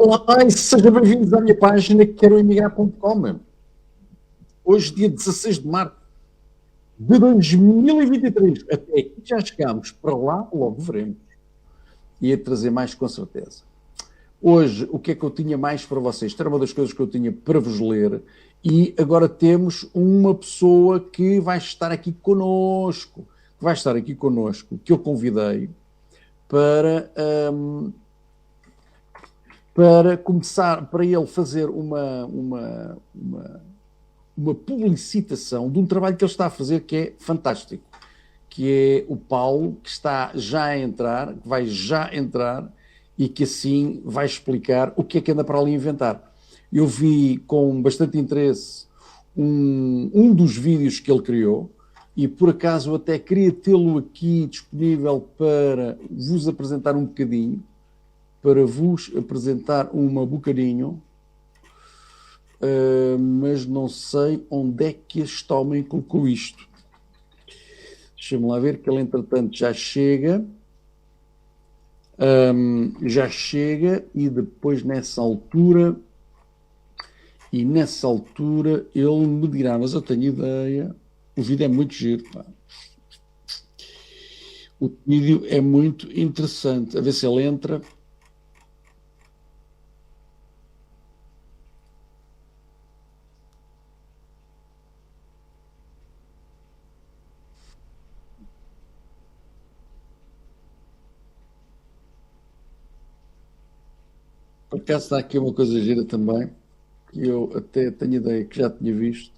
Olá e sejam bem-vindos à minha página queroemigrar.com. Hoje, dia 16 de março de 2023. Até aqui já chegámos, para lá logo veremos. Ia trazer mais com certeza. Hoje, o que é que eu tinha mais para vocês? Isto era uma das coisas que eu tinha para vos ler. E agora temos uma pessoa que vai estar aqui connosco, que eu convidei para começar, para ele fazer uma publicitação de um trabalho que ele está a fazer que é fantástico, que é o Paulo, que está já a entrar, que vai já entrar e que assim vai explicar o que é que anda para ali inventar. Eu vi com bastante interesse um dos vídeos que ele criou e por acaso até queria tê-lo aqui disponível para vos apresentar um bocadinho, uma bocadinho, mas não sei onde é que este homem colocou isto. Deixa-me lá ver que ele entretanto já chega e depois nessa altura ele me dirá, mas eu tenho ideia, o vídeo é muito giro, pá. O vídeo é muito interessante, a ver se ele entra. Por acaso está aqui uma coisa gira também, que eu até tenho ideia que já tinha visto.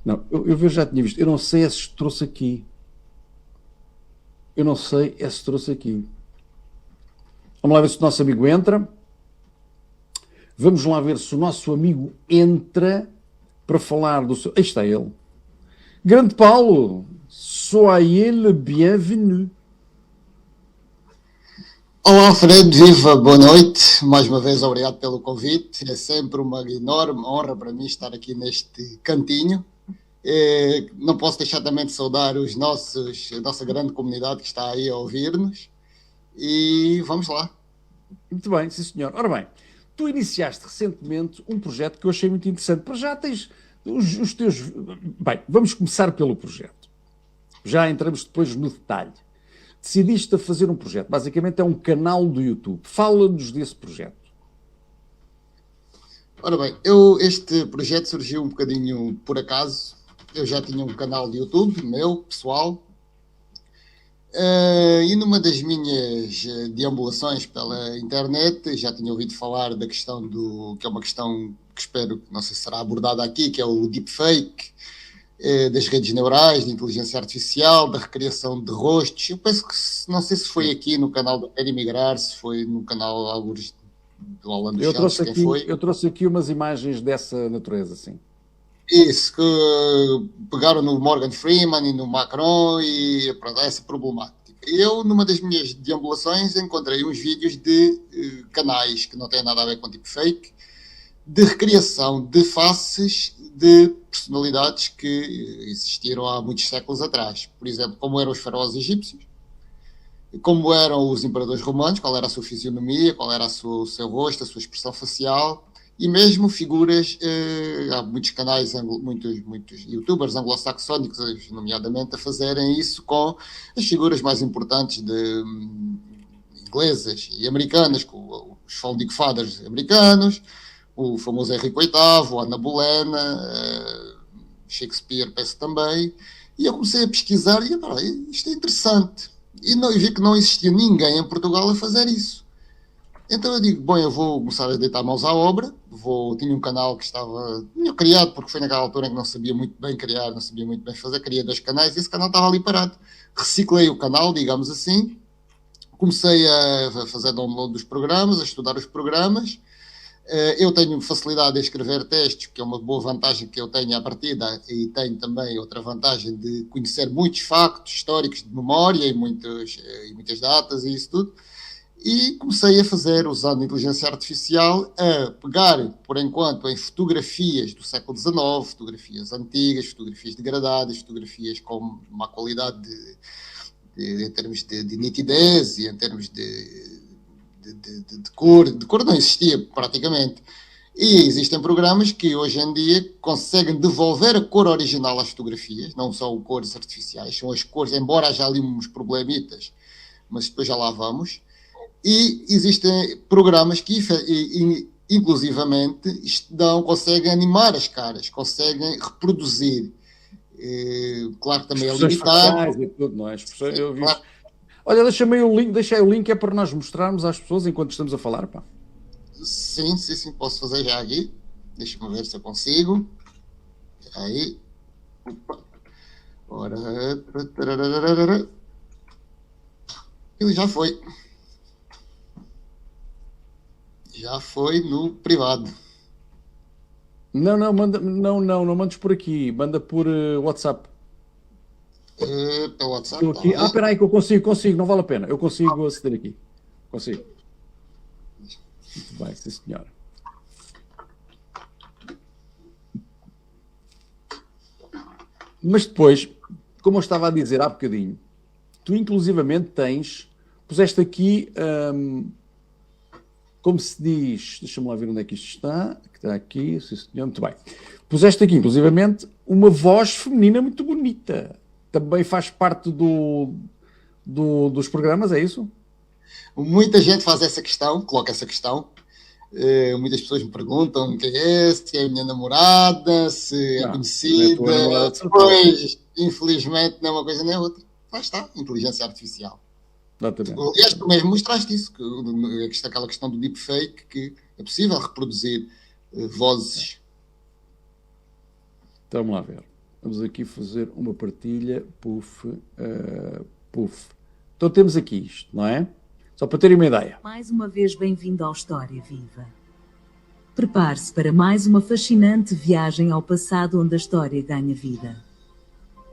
Não, eu já tinha visto. Eu não sei se trouxe aqui. Vamos lá ver se o nosso amigo entra. Vamos lá ver se o nosso amigo entra para falar do seu... Aí está ele. Grande Paulo, soyez le bienvenu. Olá, Fred, viva, boa noite. Mais uma vez, obrigado pelo convite. É sempre uma enorme honra para mim estar aqui neste cantinho. Não posso deixar também de saudar a nossa grande comunidade que está aí a ouvir-nos. E vamos lá. Muito bem, sim senhor. Ora bem, tu iniciaste recentemente um projeto que eu achei muito interessante. Para já tens os teus... Bem, vamos começar pelo projeto. Já entramos depois no detalhe. Decidiste a fazer um projeto. Basicamente é um canal do YouTube. Fala-nos desse projeto. Ora bem, este projeto surgiu um bocadinho por acaso. Eu já tinha um canal de YouTube, meu, pessoal. E numa das minhas deambulações pela internet, já tinha ouvido falar da questão que é uma questão que espero que não sei se será abordada aqui, que é o deepfake, das redes neurais, de inteligência artificial, da recriação de rostos. Eu penso que, não sei se foi aqui no canal do Quero Emigrar, se foi no canal alguns do Holanda dos Santos, quem foi. Eu trouxe aqui umas imagens dessa natureza, sim. Isso, que pegaram no Morgan Freeman e no Macron e pronto, essa problemática. Eu, numa das minhas deambulações, encontrei uns vídeos de canais que não têm nada a ver com deepfake, de recriação de faces de personalidades que existiram há muitos séculos atrás. Por exemplo, como eram os faraós egípcios, como eram os imperadores romanos, qual era a sua fisionomia, qual era o seu rosto, a sua expressão facial, e mesmo figuras, há muitos canais, muitos youtubers anglo-saxónicos, nomeadamente, a fazerem isso com as figuras mais importantes inglesas e americanas, com os Founding Fathers americanos, o famoso Henrique VIII, Ana Bolena, Shakespeare, penso também, e eu comecei a pesquisar e isto é interessante. E vi que não existia ninguém em Portugal a fazer isso. Então eu digo, bom, eu vou começar a deitar mãos à obra, tinha um canal que tinha criado, porque foi naquela altura em que não sabia muito bem criar, não sabia muito bem fazer, criei 2 canais e esse canal estava ali parado. Reciclei o canal, digamos assim, comecei a fazer download dos programas, a estudar os programas. Eu tenho facilidade em escrever textos, que é uma boa vantagem que eu tenho à partida, e tenho também outra vantagem de conhecer muitos factos históricos de memória e muitas datas e isso tudo. E comecei a fazer, usando a inteligência artificial, a pegar, por enquanto, em fotografias do século XIX, fotografias antigas, fotografias degradadas, fotografias com má qualidade em termos de nitidez e em termos de de cor não existia praticamente. E existem programas que hoje em dia conseguem devolver a cor original às fotografias, não são cores artificiais, são as cores, embora haja ali uns problemitas, mas depois já lá vamos. E existem programas que, inclusivamente, conseguem animar as caras, conseguem reproduzir. Claro que também é limitado. E tudo, não é? Eu vi... Claro. Olha, deixei o link é para nós mostrarmos às pessoas enquanto estamos a falar, pá. Sim, posso fazer já aqui. Deixa-me ver se eu consigo. Aí. Opa. Ora. Ele já foi. Já foi no privado. Não mandes por aqui. Manda por WhatsApp. Pelo WhatsApp? Aqui. Espera aí que eu consigo. Não vale a pena. Eu consigo aceder aqui. Consigo. Muito bem, sim senhora. Mas depois, como eu estava a dizer há bocadinho, tu inclusivamente puseste aqui, como se diz, deixa-me lá ver onde é que isto está, que está aqui, sim senhor, muito bem. Puseste aqui, inclusivamente, uma voz feminina muito bonita. Também faz parte dos programas, é isso? Muita gente faz essa questão, coloca essa questão. Muitas pessoas me perguntam quem é, se é a minha namorada, se é conhecida. Pois, infelizmente, não é uma coisa nem outra. Lá está, inteligência artificial. Aliás, tu mesmo mostraste isso, aquela questão do deepfake, que é possível reproduzir vozes. Então, vamos lá ver. Vamos aqui fazer uma partilha. Puff. Então temos aqui isto, não é? Só para terem uma ideia. Mais uma vez bem-vindo ao História Viva. Prepare-se para mais uma fascinante viagem ao passado onde a história ganha vida.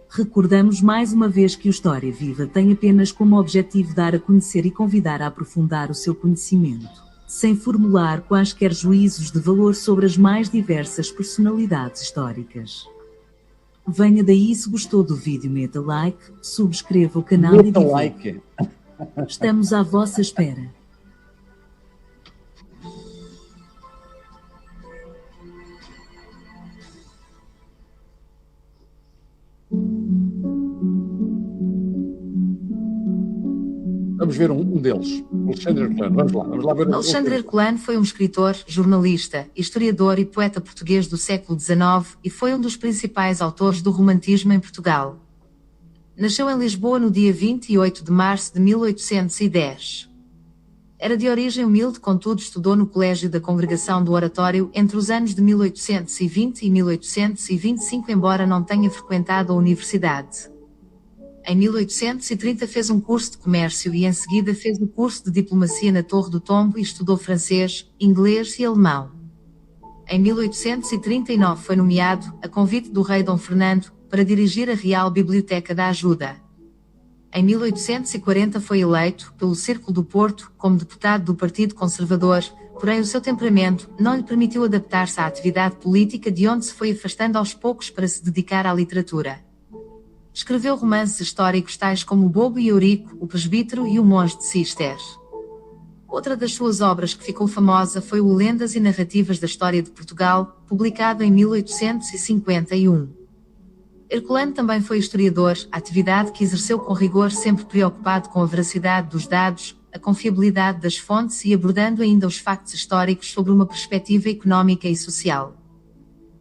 Recordamos mais uma vez que o História Viva tem apenas como objetivo dar a conhecer e convidar a aprofundar o seu conhecimento, sem formular quaisquer juízos de valor sobre as mais diversas personalidades históricas. Venha daí, se gostou do vídeo, meta like, subscreva o canal e divulgue. Like. Estamos à vossa espera. Vamos ver um deles, Alexandre Herculano. Vamos lá ver. Alexandre Herculano foi um escritor, jornalista, historiador e poeta português do século XIX e foi um dos principais autores do romantismo em Portugal. Nasceu em Lisboa no dia 28 de março de 1810. Era de origem humilde, contudo estudou no Colégio da Congregação do Oratório entre os anos de 1820 e 1825, embora não tenha frequentado a universidade. Em 1830 fez um curso de comércio e em seguida fez o curso de diplomacia na Torre do Tombo e estudou francês, inglês e alemão. Em 1839 foi nomeado, a convite do rei Dom Fernando, para dirigir a Real Biblioteca da Ajuda. Em 1840 foi eleito, pelo Círculo do Porto, como deputado do Partido Conservador, porém o seu temperamento não lhe permitiu adaptar-se à atividade política, de onde se foi afastando aos poucos para se dedicar à literatura. Escreveu romances históricos tais como O Bobo e Eurico, O Presbítero e O Monge de Cister. Outra das suas obras que ficou famosa foi o Lendas e Narrativas da História de Portugal, publicado em 1851. Herculano também foi historiador, atividade que exerceu com rigor, sempre preocupado com a veracidade dos dados, a confiabilidade das fontes e abordando ainda os factos históricos sobre uma perspectiva económica e social.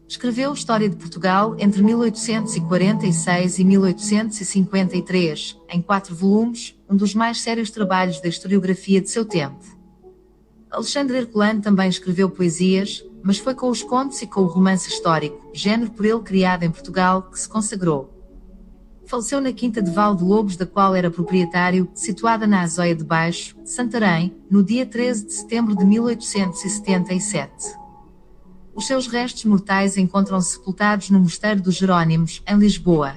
Escreveu História de Portugal entre 1846 e 1853, em 4 volumes, um dos mais sérios trabalhos da historiografia de seu tempo. Alexandre Herculano também escreveu poesias, mas foi com os contos e com o romance histórico, género por ele criado em Portugal, que se consagrou. Faleceu na Quinta de Val de Lobos, da qual era proprietário, situada na Azóia de Baixo, Santarém, no dia 13 de setembro de 1877. Os seus restos mortais encontram-se sepultados no Mosteiro dos Jerónimos, em Lisboa.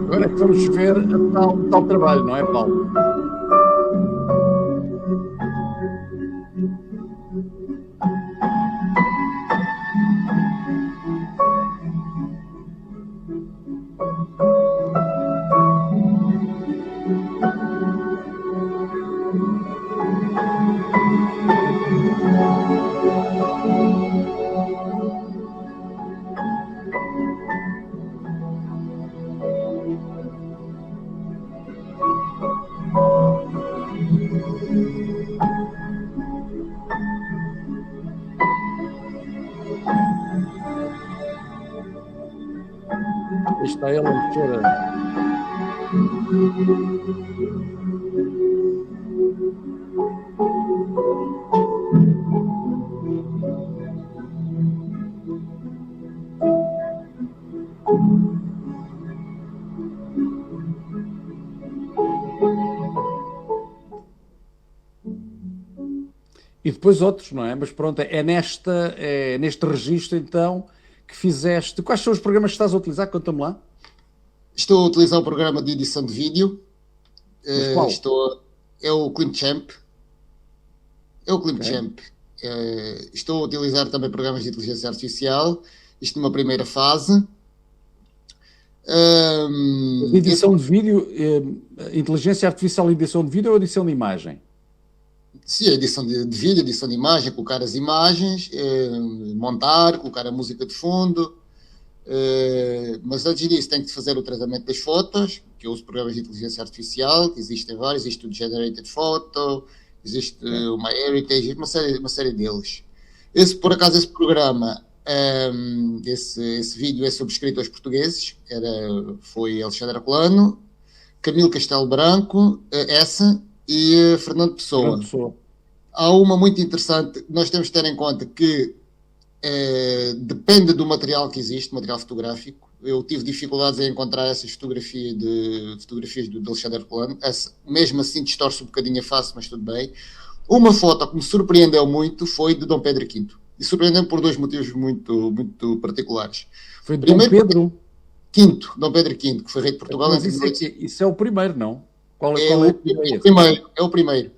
Agora é que vamos ver tal trabalho, não é, Paulo? está ele a mexer. E depois outros, não é? Mas pronto, é neste registro então que fizeste. Quais são os programas que estás a utilizar? Conta-me lá. Estou a utilizar o programa de edição de vídeo. Mas qual? É o Clipchamp. É o Clipchamp. Estou a utilizar também programas de inteligência artificial. Isto numa primeira fase. Edição de vídeo, inteligência artificial, edição de vídeo ou edição de imagem? Sim, edição de vídeo, edição de imagem, colocar as imagens, montar, colocar a música de fundo. Mas antes disso tem que fazer o tratamento das fotos, que eu uso programas de inteligência artificial, que existem vários, existe o Generated Photo, existe o MyHeritage, uma série deles. Por acaso, esse programa, esse vídeo é sobre escritores portugueses, foi Alexandre Colano, Camilo Castelo Branco, e Fernando Pessoa. Há uma muito interessante, nós temos de ter em conta que depende do material que existe, material fotográfico. Eu tive dificuldades em encontrar essas fotografias de Alexandre Colano. Mesmo assim distorce um bocadinho a face, mas tudo bem. Uma foto que me surpreendeu muito foi de Dom Pedro V. E surpreendeu por 2 motivos muito, muito particulares. Foi de Dom Pedro V, Dom Pedro V, que foi rei de Portugal. Mas isso é o primeiro, não? Qual é o primeiro.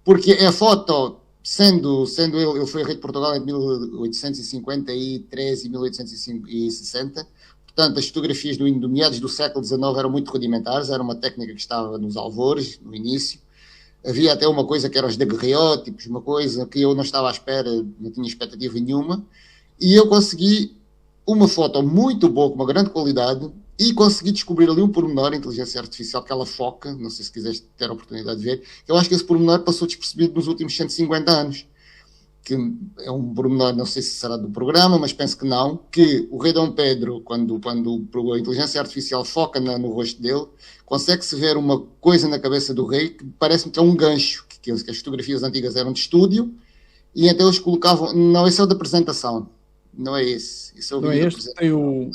Porque a foto, sendo ele foi rei de Portugal entre 1853 e 1860, portanto, as fotografias do meados do século XIX eram muito rudimentares, era uma técnica que estava nos alvores, no início. Havia até uma coisa que era os daguerreótipos, uma coisa que eu não estava à espera, não tinha expectativa nenhuma, e eu consegui uma foto muito boa, com uma grande qualidade, e consegui descobrir ali um pormenor, inteligência artificial, que ela foca, não sei se quiseres ter a oportunidade de ver, eu acho que esse pormenor passou despercebido nos últimos 150 anos, que é um pormenor, não sei se será do programa, mas penso que não, que o rei Dom Pedro, quando a inteligência artificial foca no rosto dele, consegue-se ver uma coisa na cabeça do rei que parece-me que é um gancho, que as fotografias antigas eram de estúdio, e então eles colocavam, não, esse é o da apresentação, não é esse. Esse é o não vídeo é este, tem o...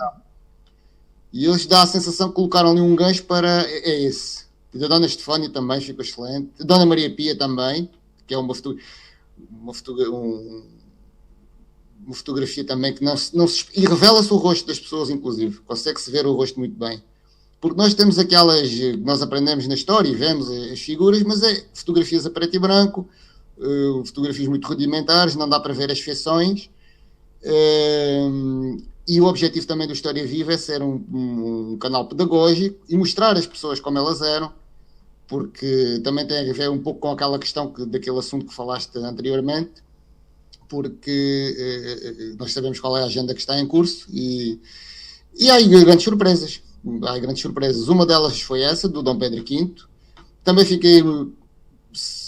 E eles dão a sensação que colocaram ali um gancho para... É esse. E da Dona Estefânia também ficou excelente. A Dona Maria Pia também, que é uma fotografia também que não se... E revela-se o rosto das pessoas, inclusive. Consegue-se ver o rosto muito bem. Porque nós temos aquelas... Nós aprendemos na história e vemos as figuras, mas é fotografias a preto e branco, fotografias muito rudimentares, não dá para ver as feições. E o objetivo também do História Viva é ser um canal pedagógico e mostrar as pessoas como elas eram, porque também tem a ver um pouco com aquela questão daquele assunto que falaste anteriormente, porque nós sabemos qual é a agenda que está em curso e há grandes surpresas. Há grandes surpresas. Uma delas foi essa, do Dom Pedro V. Também fiquei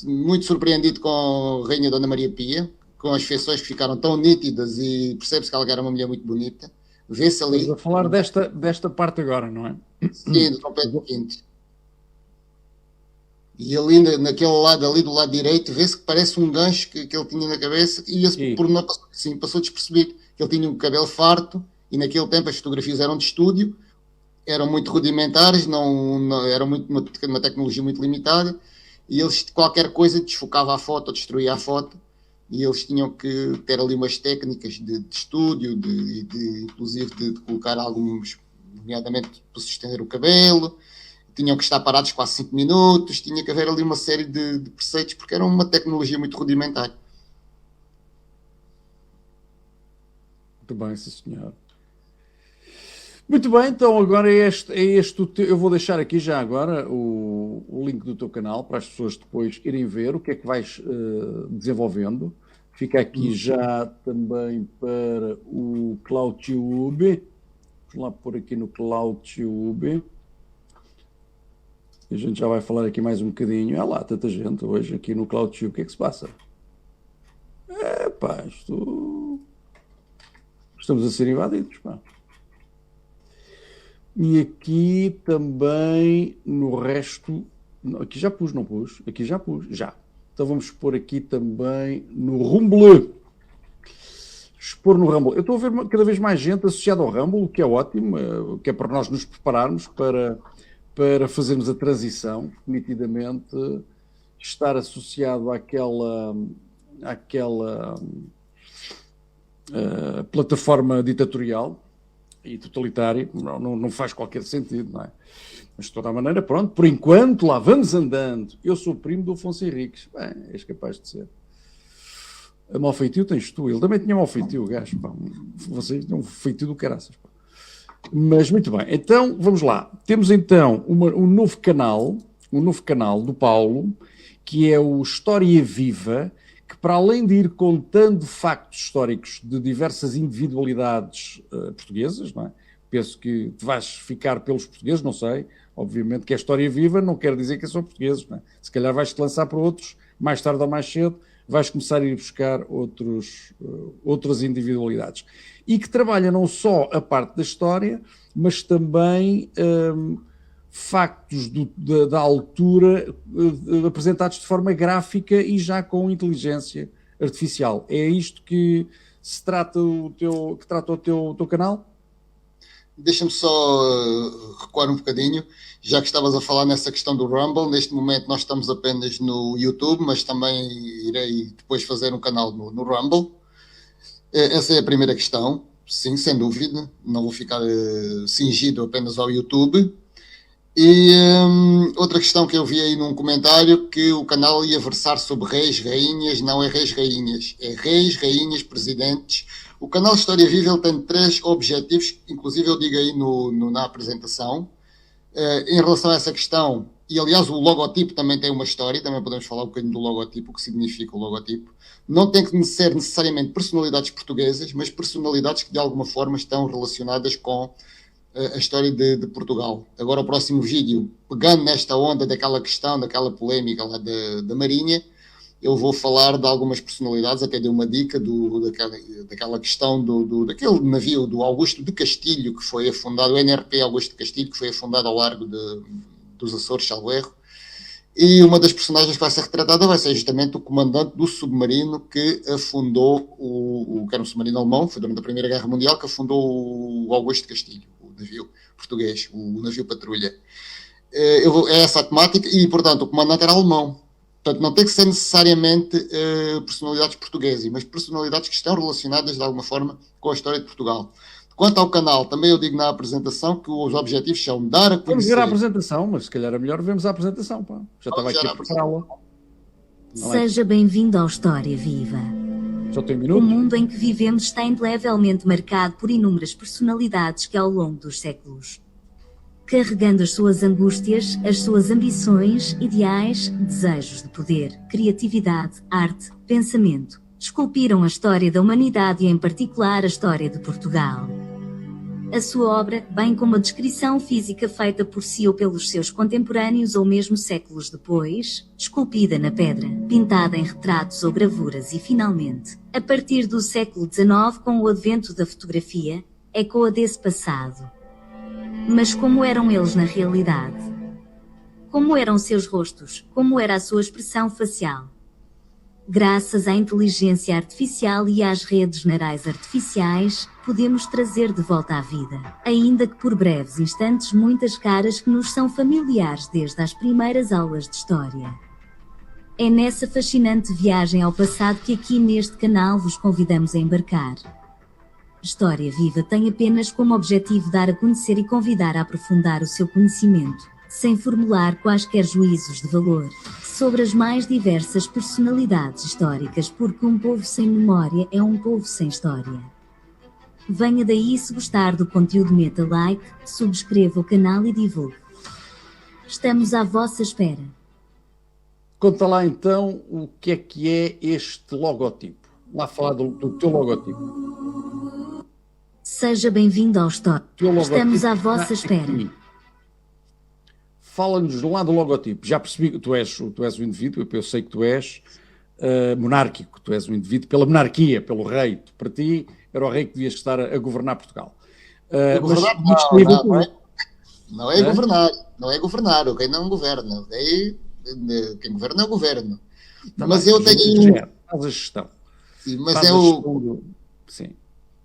muito surpreendido com a Rainha Dona Maria Pia, com as feições que ficaram tão nítidas e percebe-se que ela era uma mulher muito bonita. Vê-se ali... Estamos a falar desta parte agora, não é? Sim, do Dom Pedro V. E ali, naquele lado ali, do lado direito, vê-se que parece um gancho que ele tinha na cabeça e esse pormenor passou despercebido. Ele tinha um cabelo farto e naquele tempo as fotografias eram de estúdio, eram muito rudimentares, eram uma tecnologia muito limitada e eles, qualquer coisa, desfocava a foto, destruía a foto. E eles tinham que ter ali umas técnicas de estúdio, inclusive de colocar alguns, nomeadamente para sustentar o cabelo, tinham que estar parados quase 5 minutos, tinha que haver ali uma série de preceitos, porque era uma tecnologia muito rudimentar. Muito bem, sim senhor. Muito bem, então agora eu vou deixar aqui já agora o link do teu canal para as pessoas depois irem ver o que é que vais desenvolvendo. Fica aqui já também para o CloudTube. Vamos lá pôr aqui no CloudTube. A gente já vai falar aqui mais um bocadinho. Lá, tanta gente hoje aqui no CloudTube. O que é que se passa? Pá, estamos a ser invadidos, pá. E aqui também no resto. Aqui já pus, não pus? Aqui já pus, já. Então vamos pôr aqui também no Rumble. Expor no Rumble. Eu estou a ver cada vez mais gente associada ao Rumble, o que é ótimo, o que é para nós nos prepararmos para fazermos a transição, nitidamente estar associado àquela plataforma ditatorial e totalitária, não faz qualquer sentido, não é? Mas de toda a maneira, pronto, por enquanto lá vamos andando. Eu sou primo do Afonso Henriques. Bem, és capaz de ser. A mau feitio tens tu. Ele também tinha mau feitio, o gajo. Pá. Vocês têm um feitio do caraças. Pá. Mas muito bem. Então, vamos lá. Temos então um novo canal do Paulo, que é o História Viva, que para além de ir contando factos históricos de diversas individualidades portuguesas, não é? Penso que te vais ficar pelos portugueses, não sei. Obviamente que é História Viva, não quer dizer que são portugueses, não é? Se calhar vais-te lançar para outros, mais tarde ou mais cedo, vais começar a ir buscar outras individualidades. E que trabalha não só a parte da história, mas também factos da altura apresentados de forma gráfica e já com inteligência artificial. É isto que se trata o teu canal? Deixa-me só recuar um bocadinho, já que estavas a falar nessa questão do Rumble. Neste momento nós estamos apenas no YouTube, mas também irei depois fazer um canal no Rumble. Essa é a primeira questão, sim, sem dúvida. Não vou ficar cingido apenas ao YouTube. E outra questão que eu vi aí num comentário, que o canal ia versar sobre reis, rainhas. Não é reis, rainhas, é reis, rainhas, presidentes. O canal História Viva ele tem 3 objetivos, inclusive eu digo aí na apresentação, em relação a essa questão. E aliás o logotipo também tem uma história, também podemos falar um bocadinho do logotipo, o que significa o logotipo. Não tem que ser necessariamente personalidades portuguesas, mas personalidades que de alguma forma estão relacionadas com a história de Portugal. Agora o próximo vídeo, pegando nesta onda daquela questão, daquela polémica lá da Marinha, eu vou falar de algumas personalidades, até dei uma dica daquela questão daquele navio do Augusto de Castilho, que foi afundado, o NRP Augusto de Castilho, que foi afundado ao largo dos Açores, salvo erro. E uma das personagens que vai ser retratada vai ser justamente o comandante do submarino que afundou, que era um submarino alemão, foi durante a Primeira Guerra Mundial, que afundou o Augusto de Castilho, o navio português, o navio patrulha. É essa a temática e, portanto, o comandante era alemão. Portanto, não tem que ser necessariamente personalidades portuguesas, mas personalidades que estão relacionadas de alguma forma com a história de Portugal. Quanto ao canal, também eu digo na apresentação que os objetivos são dar a conhecer... Vamos ver a apresentação, mas se calhar é melhor vermos a apresentação. Pá. Já estava aqui a prepará-la. Seja bem-vindo ao História Viva. Só tem O minutos. mundo em que vivemos está indelevelmente marcado por inúmeras personalidades que ao longo dos séculos, carregando as suas angústias, as suas ambições, ideais, desejos de poder, criatividade, arte, pensamento, esculpiram a história da humanidade e em particular a história de Portugal. A sua obra, bem como a descrição física feita por si ou pelos seus contemporâneos ou mesmo séculos depois, esculpida na pedra, pintada em retratos ou gravuras e finalmente, a partir do século XIX com o advento da fotografia, ecoa desse passado. Mas como eram eles na realidade? Como eram seus rostos? Como era a sua expressão facial? Graças à inteligência artificial e às redes neurais artificiais, podemos trazer de volta à vida, ainda que por breves instantes, muitas caras que nos são familiares desde as primeiras aulas de história. É nessa fascinante viagem ao passado que aqui neste canal vos convidamos a embarcar. História Viva tem apenas como objetivo dar a conhecer e convidar a aprofundar o seu conhecimento, sem formular quaisquer juízos de valor, sobre as mais diversas personalidades históricas, porque um povo sem memória é um povo sem história. Venha daí, se gostar do conteúdo, meta like, subscreva o canal e divulgue. Estamos à vossa espera. Conta lá então o que é este logotipo. Lá falar do teu logotipo. Seja bem-vindo ao História. Estamos à vossa espera. Fala-nos lá do logotipo. Já percebi que tu és o indivíduo, eu sei que tu és monárquico, tu és o indivíduo pela monarquia, pelo rei. Para ti era o rei que devias estar a governar Portugal. Mas descreva tu. Não é Hã? governar. Não é governar. O rei não governa. O rei, quem governa é o governo. Tá Mas bem, eu tenho. gera, faz a gestão. Sim, mas Faz é a o. gestão do... Sim.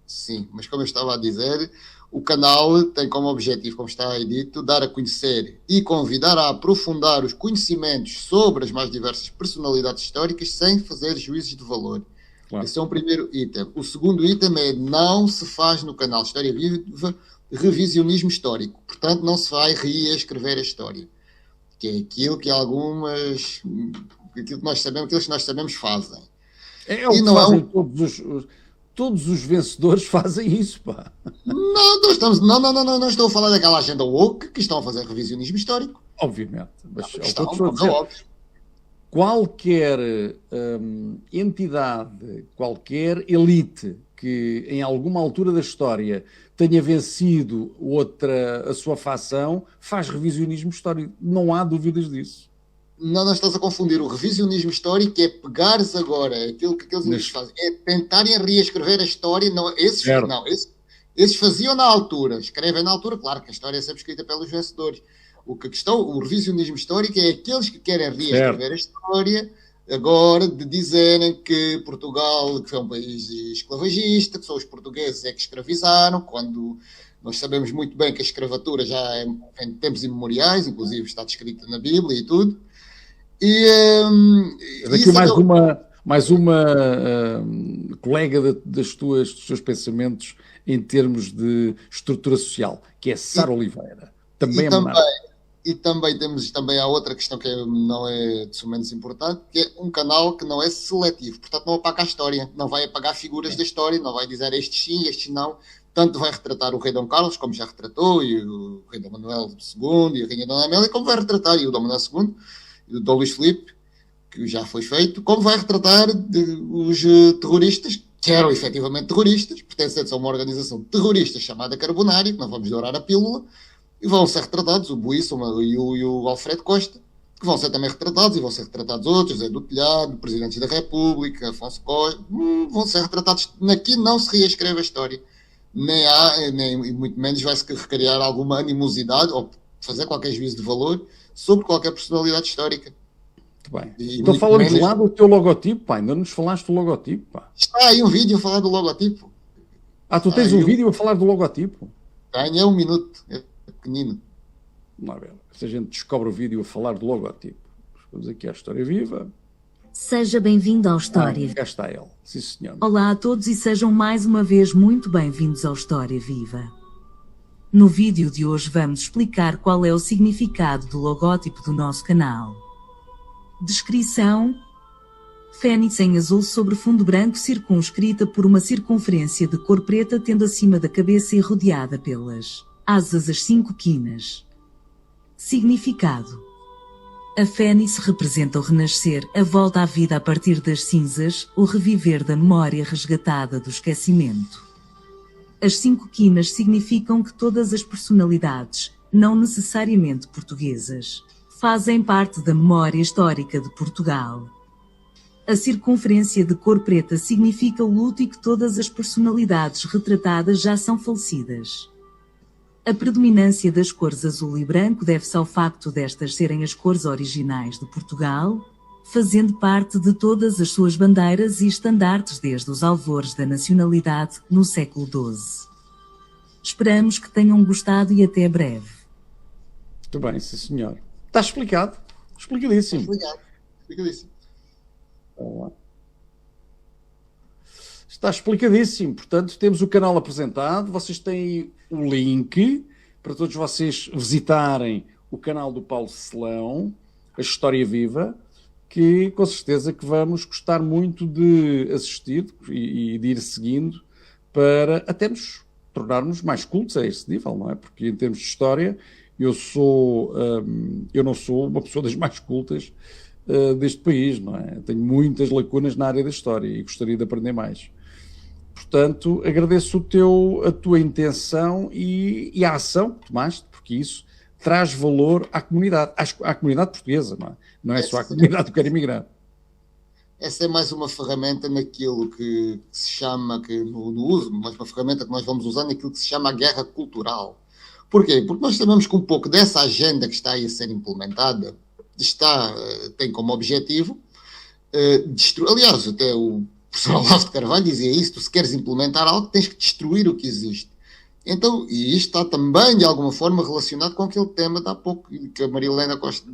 Sim, mas como eu estava a dizer, o canal tem como objetivo, como está aí dito, dar a conhecer e convidar a aprofundar os conhecimentos sobre as mais diversas personalidades históricas sem fazer juízos de valor. Claro. Esse é um primeiro item. O segundo item é não se faz no canal História Viva revisionismo histórico. Portanto, não se vai reescrever a história. Que é aquilo que aquilo que nós sabemos, aquilo que nós sabemos fazem. É o E que não é fazem todos os vencedores fazem isso, pá. Não estou a falar daquela agenda woke que estão a fazer revisionismo histórico. Obviamente. Mas é o que eu Estão, estou a como é dizer. óbvio. Qualquer entidade, qualquer elite que em alguma altura da história tenha vencido a sua facção, faz revisionismo histórico. Não há dúvidas disso. Não estás a confundir. O revisionismo histórico é pegares agora aquilo que aqueles indivíduos fazem, é tentarem reescrever a história. Esses faziam na altura, escrevem na altura, claro que a história é sempre escrita pelos vencedores. O revisionismo histórico é aqueles que querem reescrever a história agora de dizerem que Portugal que é um país esclavagista, que só os portugueses é que escravizaram, quando nós sabemos muito bem que a escravatura já é em tempos imemoriais, inclusive está descrita na Bíblia e tudo. Aqui mais uma colega dos teus pensamentos em termos de estrutura social, que é Sara Oliveira. Também é monarca. E também há outra questão que não é de menos importante, que é um canal que não é seletivo, portanto não apaga a história, não vai apagar figuras da história, não vai dizer estes sim, estes não, tanto vai retratar o rei Dom Carlos, como já retratou, e o rei Dom Manuel II, e a rainha Dona Amélia, como vai retratar, e o Dom Manuel II, e o Dom Luís Filipe, que já foi feito, como vai retratar os terroristas, que eram efetivamente terroristas, pertencentes a uma organização terrorista chamada Carbonária, que não vamos dourar a pílula, e vão ser retratados o Buíça e o Alfredo Costa, que vão ser também retratados, e vão ser retratados outros, José do Telhado, presidentes da República, Afonso Costa, vão ser retratados. Aqui não se reescreve a história. Nem muito menos vai-se recriar alguma animosidade ou fazer qualquer juízo de valor sobre qualquer personalidade histórica. Muito bem. Então fala-nos lá do teu logotipo, pá. Ainda não nos falaste do logotipo, pá. Está aí um vídeo a falar do logotipo. Tu tens um vídeo a falar do logotipo? Tem, 1 minuto. É pequenino. Vamos lá ver. Se a gente descobre o vídeo a falar do logotipo. Vamos aqui à História Viva. Seja bem-vindo ao História Viva. Cá está ele. Sim, senhor. Olá a todos e sejam mais uma vez muito bem-vindos ao História Viva. No vídeo de hoje vamos explicar qual é o significado do logótipo do nosso canal. Descrição: Fênix em azul sobre fundo branco circunscrita por uma circunferência de cor preta tendo acima da cabeça e rodeada pelas asas as 5 quinas. Significado: a fênix representa o renascer, a volta à vida a partir das cinzas, o reviver da memória resgatada do esquecimento. As 5 quinas significam que todas as personalidades, não necessariamente portuguesas, fazem parte da memória histórica de Portugal. A circunferência de cor preta significa o luto e que todas as personalidades retratadas já são falecidas. A predominância das cores azul e branco deve-se ao facto destas serem as cores originais de Portugal, fazendo parte de todas as suas bandeiras e estandartes desde os alvores da nacionalidade no século XII. Esperamos que tenham gostado e até breve. Muito bem, sim senhor. Está explicado. Explicadíssimo. Explicadíssimo. Está explicadíssimo. Portanto, temos o canal apresentado. Vocês têm o link para todos vocês visitarem o canal do Paulo Selão, a História Viva, que com certeza que vamos gostar muito de assistir e de ir seguindo para até nos tornarmos mais cultos a esse nível, não é? Porque em termos de história eu não sou uma pessoa das mais cultas deste país, não é? Tenho muitas lacunas na área da história e gostaria de aprender mais. Portanto, agradeço a tua intenção e a ação que tomaste, porque isso traz valor à comunidade, à comunidade portuguesa, não é? Não é só à comunidade que quer emigrar. Essa é mais uma ferramenta naquilo que se chama, no uso, mas uma ferramenta que nós vamos usar naquilo que se chama a guerra cultural. Porquê? Porque nós sabemos que um pouco dessa agenda que está aí a ser implementada tem como objetivo destruir. Aliás, até o professor Olavo de Carvalho dizia isso: tu, se queres implementar algo, tens que destruir o que existe. Então, e isto está também, de alguma forma, relacionado com aquele tema de há pouco, que a Maria Helena Costa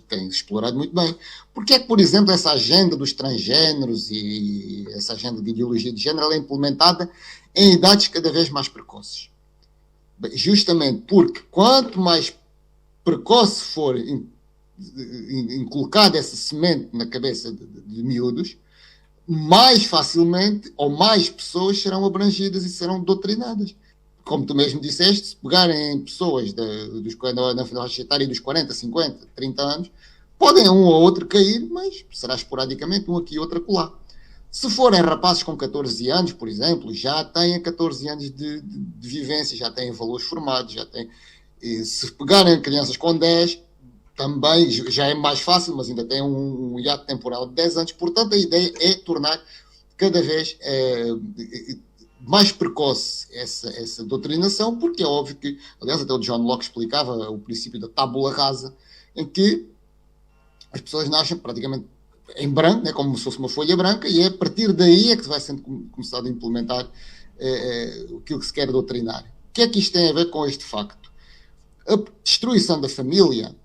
tem explorado muito bem. Porque é que, por exemplo, essa agenda dos transgêneros e essa agenda de ideologia de género ela é implementada em idades cada vez mais precoces? Bem, justamente porque quanto mais precoce for inculcada essa semente na cabeça de miúdos, mais facilmente ou mais pessoas serão abrangidas e serão doutrinadas. Como tu mesmo disseste, se pegarem pessoas na faixa etária dos 40, 50, 30 anos, podem um ou outro cair, mas será esporadicamente, um aqui e outro acolá. Se forem rapazes com 14 anos, por exemplo, já têm 14 anos de vivência, já têm valores formados, já têm. E se pegarem crianças com 10, também já é mais fácil, mas ainda tem um hiato temporal de 10 anos. Portanto, a ideia é tornar cada vez mais precoce essa doutrinação, porque é óbvio que, aliás, até o John Locke explicava o princípio da tábula rasa, em que as pessoas nascem praticamente em branco, né, como se fosse uma folha branca, e é a partir daí é que vai sendo começado a implementar aquilo que se quer doutrinar. O que é que isto tem a ver com este facto? A destruição da família,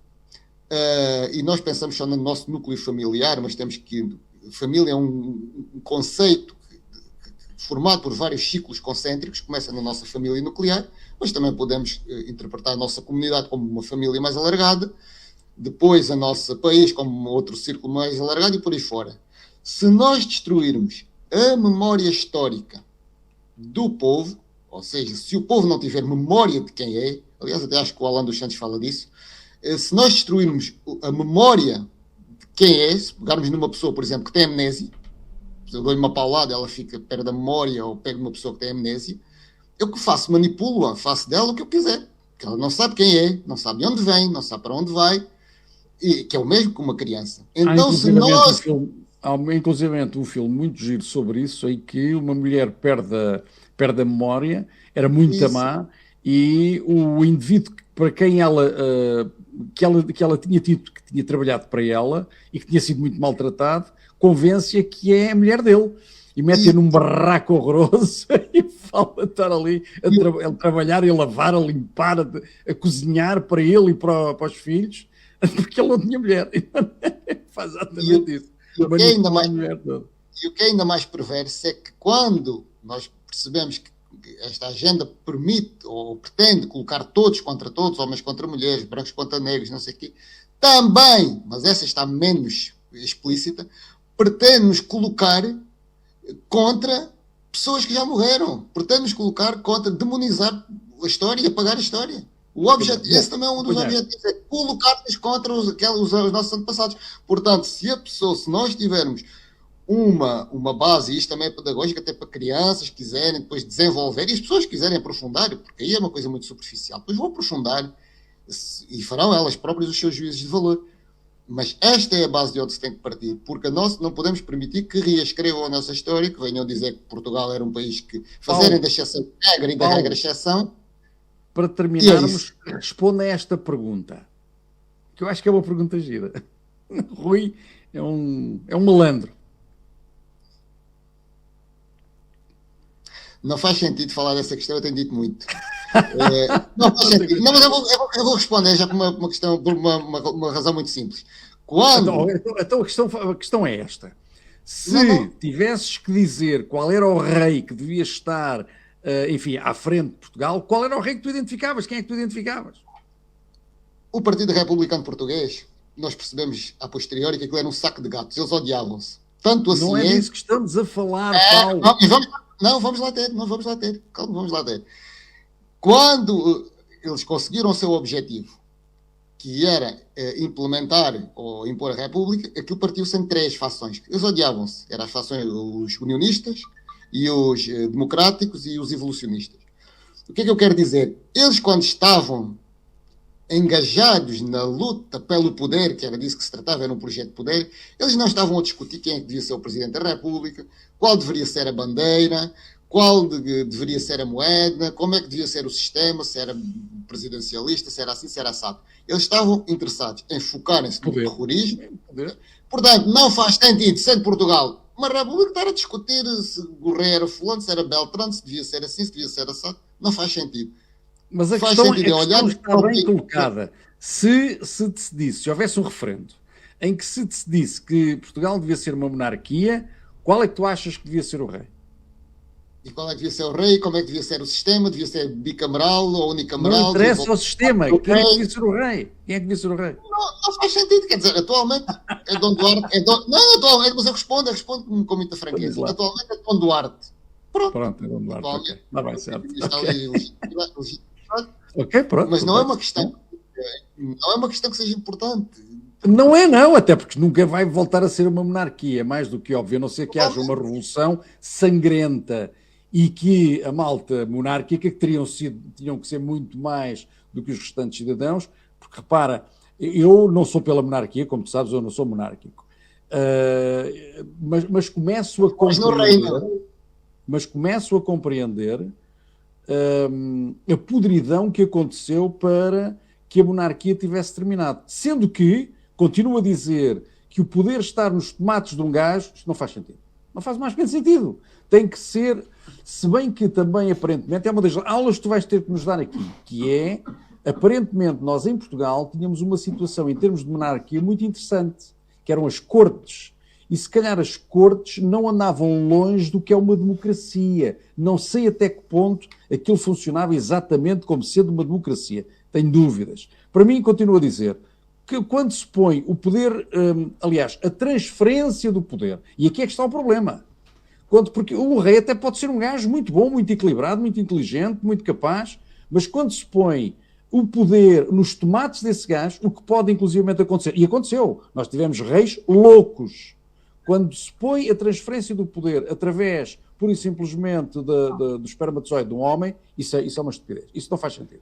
e nós pensamos só no nosso núcleo familiar, mas temos que... Família é um conceito formado por vários ciclos concêntricos, começa na nossa família nuclear, mas também podemos interpretar a nossa comunidade como uma família mais alargada, depois o nosso país como outro círculo mais alargado e por aí fora. Se nós destruirmos a memória histórica do povo, ou seja, se o povo não tiver memória de quem é, aliás, até acho que o Alan dos Santos fala disso, se nós destruirmos a memória de quem é, se pegarmos numa pessoa, por exemplo, que tem amnésia, eu dou-lhe uma paulada, ela fica perto da memória, ou pego uma pessoa que tem amnésia, eu que faço? Manipulo-a, faço dela o que eu quiser. Porque ela não sabe quem é, não sabe de onde vem, não sabe para onde vai, e que é o mesmo que uma criança. Então, se nós... Há inclusivamente um filme muito giro sobre isso, em que uma mulher perde a memória, era muito má, e o indivíduo para quem que ela tinha tido, que tinha trabalhado para ela, e que tinha sido muito maltratado, convence-a que é a mulher dele e mete-a num barraco horroroso e fala estar ali a trabalhar e a lavar, a limpar, a cozinhar para ele e para os filhos, porque ele não tinha mulher. Faz exatamente isso. E o que é ainda mais perverso é que quando nós percebemos que esta agenda permite ou pretende colocar todos contra todos, homens contra mulheres, brancos contra negros, não sei o quê, também, mas essa está menos explícita, pretende nos colocar contra pessoas que já morreram, pretende nos colocar contra, demonizar a história e apagar a história. Esse também é um dos objetivos, é colocar-nos contra os nossos antepassados. Portanto, se nós tivermos uma base, e isto também é pedagógico até para crianças que quiserem depois desenvolver, e as pessoas que quiserem aprofundar, porque aí é uma coisa muito superficial, depois vão aprofundar e farão elas próprias os seus juízos de valor. Mas esta é a base de onde se tem que partir, porque não podemos permitir que reescrevam a nossa história, que venham dizer que Portugal era um país que fazerem da exceção regra e da regra exceção. Para terminarmos, responda a esta pergunta, que eu acho que é uma pergunta gira. Rui é um malandro. Não faz sentido falar dessa questão, eu tenho dito muito. Não faz sentido. Não, mas eu vou responder já por uma questão, por uma razão muito simples. Então a questão é esta. Se tivesses que dizer qual era o rei que devia estar, enfim, à frente de Portugal, qual era o rei que tu identificavas? Quem é que tu identificavas? O Partido Republicano Português, nós percebemos a posteriori que aquilo era um saco de gatos, eles odiavam-se. Tanto assim não é disso que estamos a falar, Paulo. Vamos lá ter. Calma, vamos lá ter. Quando eles conseguiram o seu objetivo, que era implementar ou impor a República, aquilo partiu-se em três fações. Eles odiavam-se. Eram as fações, os unionistas, e os democráticos e os evolucionistas. O que é que eu quero dizer? Eles, quando estavam engajados na luta pelo poder, que era disso que se tratava, era um projeto de poder, eles não estavam a discutir quem é que devia ser o Presidente da República, qual deveria ser a bandeira, qual deveria ser a moeda, como é que devia ser o sistema, se era presidencialista, se era assim, se era assado. Eles estavam interessados em focarem-se no terrorismo. Portanto, não faz sentido, sendo Portugal uma república, estar a discutir se Gouveia era fulano, se era Beltrano, se devia ser assim, se devia ser assado. Não faz sentido. Mas a Faz questão, sentido olhar está bem colocada. Se decidisse, se houvesse um referendo em que se decidisse que Portugal devia ser uma monarquia, qual é que tu achas que devia ser o rei? E qual é que devia ser o rei? Como é que devia ser o sistema? Devia ser bicameral ou unicameral? Não interessa o sistema. Quem é que devia ser o rei? Quem é que devia ser o rei? Não faz sentido. Quer dizer, atualmente é Dom Duarte. Não, atualmente, mas eu respondo com muita franqueza. Atualmente é Dom Duarte. Pronto, é Dom Duarte. Ok, está bem, certo. Ok, pronto. Mas não é uma questão. Não é uma questão que seja importante. Não é, não, até porque nunca vai voltar a ser uma monarquia, mais do que óbvio, a não ser que haja uma revolução sangrenta e que a malta monárquica, que tinham que ser muito mais do que os restantes cidadãos, porque repara, eu não sou pela monarquia, como tu sabes, eu não sou monárquico, mas começo a compreender a podridão que aconteceu para que a monarquia tivesse terminado, sendo que continuo a dizer que o poder estar nos tomates de um gajo, isto não faz sentido. Não faz mais pequeno sentido. Tem que ser, se bem que também, aparentemente, é uma das aulas que tu vais ter que nos dar aqui, que é, aparentemente, nós em Portugal tínhamos uma situação em termos de monarquia muito interessante, que eram as cortes. E se calhar as cortes não andavam longe do que é uma democracia. Não sei até que ponto aquilo funcionava exatamente como sendo uma democracia. Tenho dúvidas. Para mim, continuo a dizer que quando se põe o poder, aliás, a transferência do poder, e aqui é que está o problema, porque o rei até pode ser um gajo muito bom, muito equilibrado, muito inteligente, muito capaz, mas quando se põe o poder nos tomates desse gajo, o que pode inclusivamente acontecer, e aconteceu, nós tivemos reis loucos, quando se põe a transferência do poder através, pura e simplesmente, do espermatozoide de um homem, isso é uma estupidez, isso não faz sentido.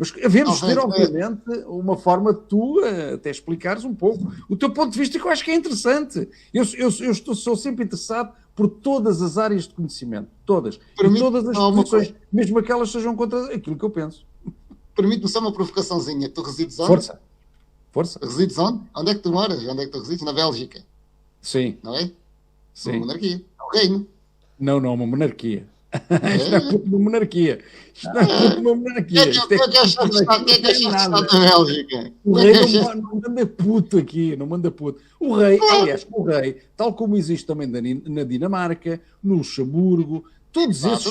Mas devemos ter, obviamente, uma forma de tu até explicares um pouco o teu ponto de vista, que eu acho que é interessante. Sou sempre interessado por todas as áreas de conhecimento, todas. E todas as posições, mesmo aquelas sejam contra aquilo que eu penso. Permite-me só uma provocaçãozinha. Tu resides onde? Força. Resides onde? Onde é que tu moras? Onde é que tu resides? Na Bélgica. Sim. Não é? Sim. Uma monarquia. É um reino. Não, uma monarquia. Isto é puto de uma monarquia. Isto não é puto de uma monarquia. Quem é que acha que está na Bélgica? O rei não manda puto aqui, não manda puto. O rei, aliás, tal como existe também na Dinamarca, no Luxemburgo, todos esses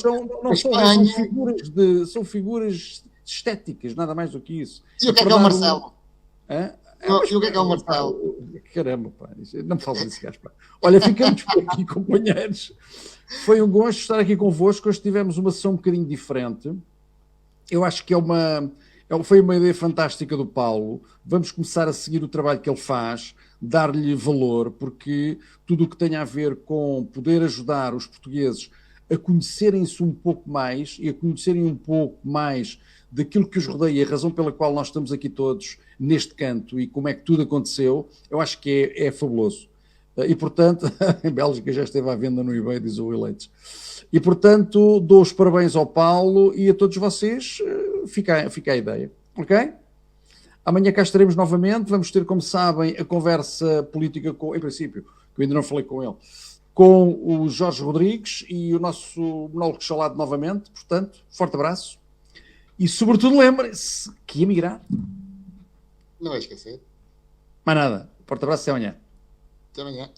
são figuras estéticas, nada mais do que isso. E o que é o Marcelo? E o que é o Marcelo? Caramba, pá, não me fales desse gajo, pá. Olha, ficamos por aqui, companheiros. Foi um gosto estar aqui convosco. Hoje tivemos uma sessão um bocadinho diferente. Eu acho que foi uma ideia fantástica do Paulo. Vamos começar a seguir o trabalho que ele faz, dar-lhe valor, porque tudo o que tem a ver com poder ajudar os portugueses a conhecerem-se um pouco mais e a conhecerem um pouco mais daquilo que os rodeia, a razão pela qual nós estamos aqui todos neste canto e como é que tudo aconteceu, eu acho que é fabuloso. E, portanto, em Bélgica já esteve à venda no eBay, diz o Will Leite. E, portanto, dou os parabéns ao Paulo e a todos vocês. Fica a ideia, ok? Amanhã cá estaremos novamente. Vamos ter, como sabem, a conversa política em princípio, que eu ainda não falei com ele, com o Jorge Rodrigues e o nosso monólogo chalado novamente. Portanto, forte abraço. E, sobretudo, lembrem-se que ia migrar. Não vai esquecer. Mais nada. Forte abraço, até amanhã. Até amanhã.